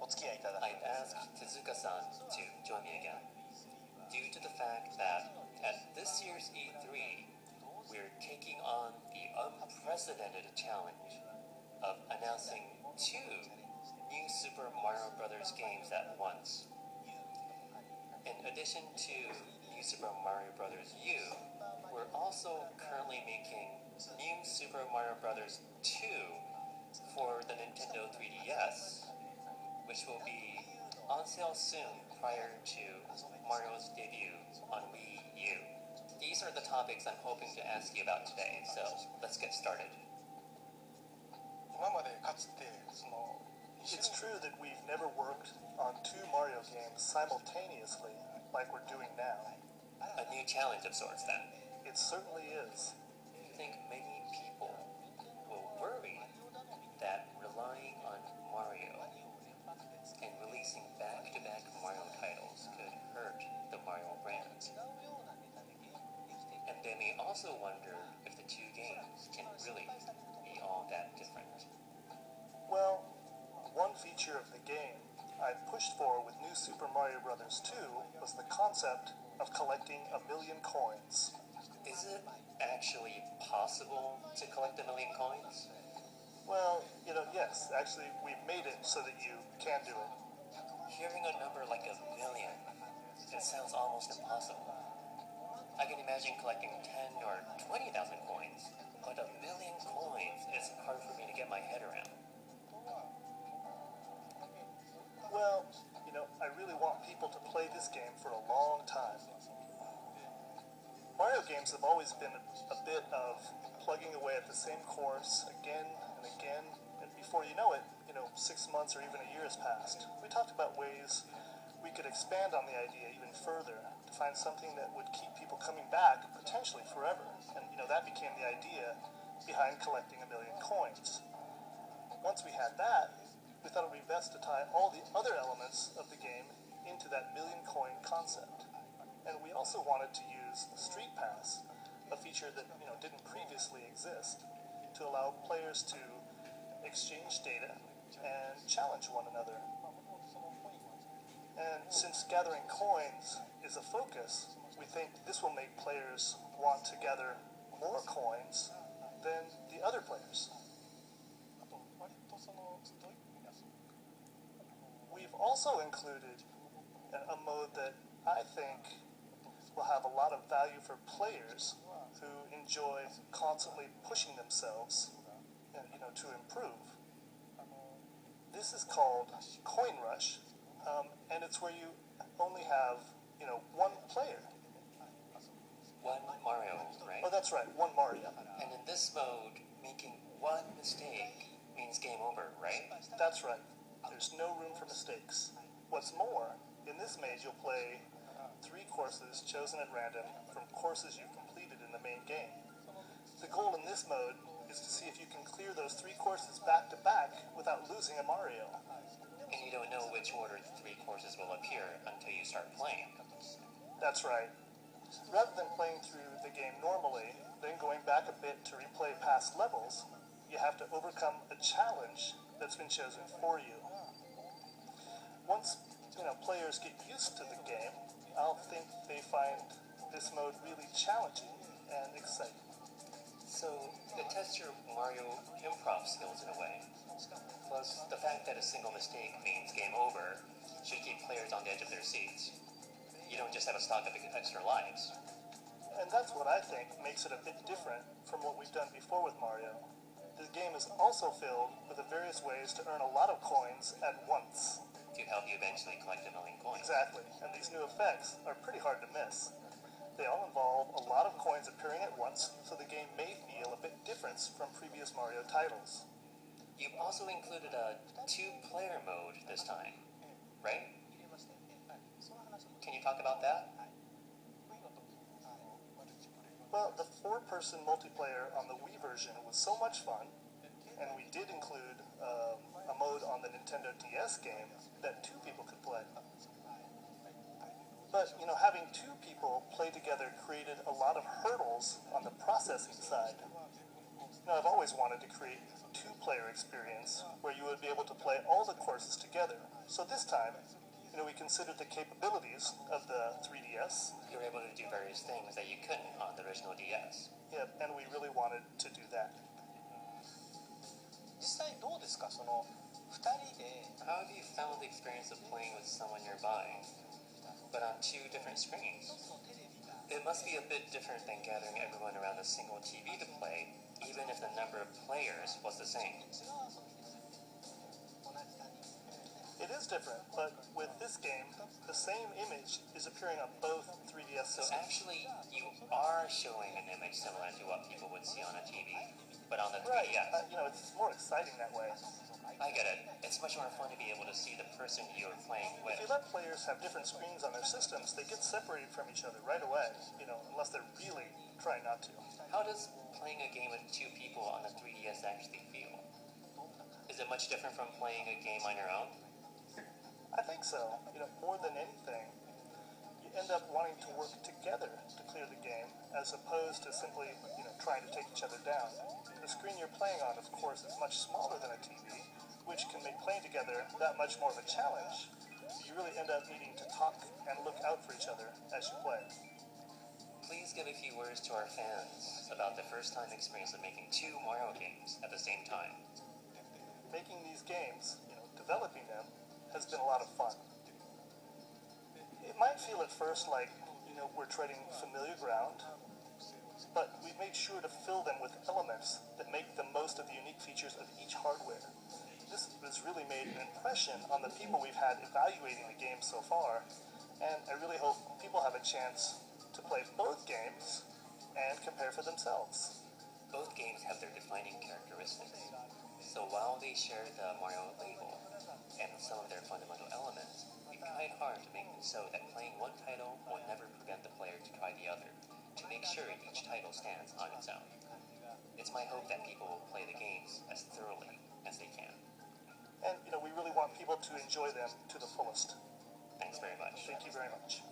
お付き合いいただき I've asked Tezuka-san to join me again due to the fact that at this year's E3, we're taking on the unprecedented challenge of announcing 2 new Super Mario Bros. Games at once. In addition to New Super Mario Bros. U, we're also currently making New Super Mario Bros. 2 for the Nintendo 3DS, which will be on sale soon prior to Mario's debut on Wii U. These are the topics I'm hoping to ask you about today, so let's get started. 今までかつて It's true that we've never worked on 2 Mario games simultaneously like we're doing now. A new challenge of sorts, then. It certainly is. I think many people will worry that relying on Mario and releasing back-to-back Mario titles could hurt the Mario brand. And they may also wonder if the 2 games can really be all that different. Well, one feature of the game I pushed for with New Super Mario Bros. 2 was the concept of collecting 1,000,000 coins. Is it actually possible to collect 1,000,000 coins? Well, yes, actually we've made it so that you can do it. Hearing a number like 1,000,000, it sounds almost impossible. I can imagine collecting 10 or 20,000 coins, but 1,000,000 coins is hard for me to get my head around. Well, I really want people to play this game for a long time. Mario games have always been a bit of plugging away at the same course again and again, and before you know it, 6 months or even a year has passed. We talked about ways we could expand on the idea even further to find something that would keep people coming back potentially forever, and that became the idea behind collecting 1,000,000 coins. Once we had that, we thought it would be best to tie all the other elements of the game into that 1,000,000 coin concept. And we also wanted to use Street Pass, a feature that didn't previously exist, to allow players to exchange data and challenge one another. And since gathering coins is a focus, we think this will make players want to gather more coins than the other players. We've also included a mode that I think will have a lot of value for players who enjoy constantly pushing themselves and, to improve. This is called Coin Rush, and it's where you only have, one player. One Mario, right? Oh, that's right, one Mario. And in this mode, making one mistake means game over, right? That's right. There's no room for mistakes. What's more, in this maze you'll play 3 courses chosen at random from courses you've completed in the main game. The goal in this mode is to see if you can clear those 3 courses back to back without losing a Mario. And you don't know which order the 3 courses will appear until you start playing. That's right. Rather than playing through the game normally, then going back a bit to replay past levels, you have to overcome a challenge that's been chosen for you. Once, players get used to the game, I'll think they find this mode really challenging and exciting. So, it tests your Mario improv skills in a way. Plus, the fact that a single mistake means game over should keep players on the edge of their seats. You don't just have a stock of extra lives. And that's what I think makes it a bit different from what we've done before with Mario. The game is also filled with the various ways to earn a lot of coins at once. To help you eventually collect 1,000,000 coins. Exactly, and these new effects are pretty hard to miss. They all involve a lot of coins appearing at once, so the game may feel a bit different from previous Mario titles. You've also included a 2-player mode this time, right? Can you talk about that? Well, the 4-person multiplayer on the Wii version was so much fun, and we did include a mode on the Nintendo DS game that 2 people could play. But, having 2 people play together created a lot of hurdles on the processing side. I've always wanted to create 2 two-player experience where you would be able to play all the courses together. So this time, we considered the capabilities of the 3DS. You were able to do various things that you couldn't on the original DS. Yeah, and we really wanted to do that. 実際どうですか、その2人で How have you found the experience of playing with someone nearby, but on two different screens? It must be a bit different than gathering everyone around a single TV to play, even if the number of players was the same. It is different, but with this game, the same image is appearing on both 3DS So systems. actually, you are showing an image similar to what people would see on a TV, but on the 3DS. Right, it's more exciting that way. I get it. It's much more fun to be able to see the person you're playing with. If you let players have different screens on their systems, they get separated from each other right away, unless they're really trying not to. How does playing a game with two people on the 3DS actually feel? Is it much different from playing a game on your own? I think so. More than anything, you end up wanting to work together to clear the game, as opposed to simply, trying to take each other down. The screen you're playing on, of course, is much smaller than a TV, which can make playing together that much more of a challenge. You really end up needing to talk and look out for each other as you play. Please give a few words to our fans about the first-time experience of making two Mario games at the same time. Making these games, developing them, has been a lot of fun. It might feel at first like, we're treading familiar ground, but we've made sure to fill them with elements that make the most of the unique features of each hardware. This has really made an impression on the people we've had evaluating the game so far, and I really hope people have a chance to play both games and compare for themselves. Both games have their defining characteristics, so while they share the Mario label and some of their fundamental elements, we tried hard to make them so that playing one title will never prevent the player to try the other, to make sure each title stands on its own. It's my hope that people will play the games as thoroughly as they can. And, we really want people to enjoy them to the fullest. Thanks very much. Thank you very much.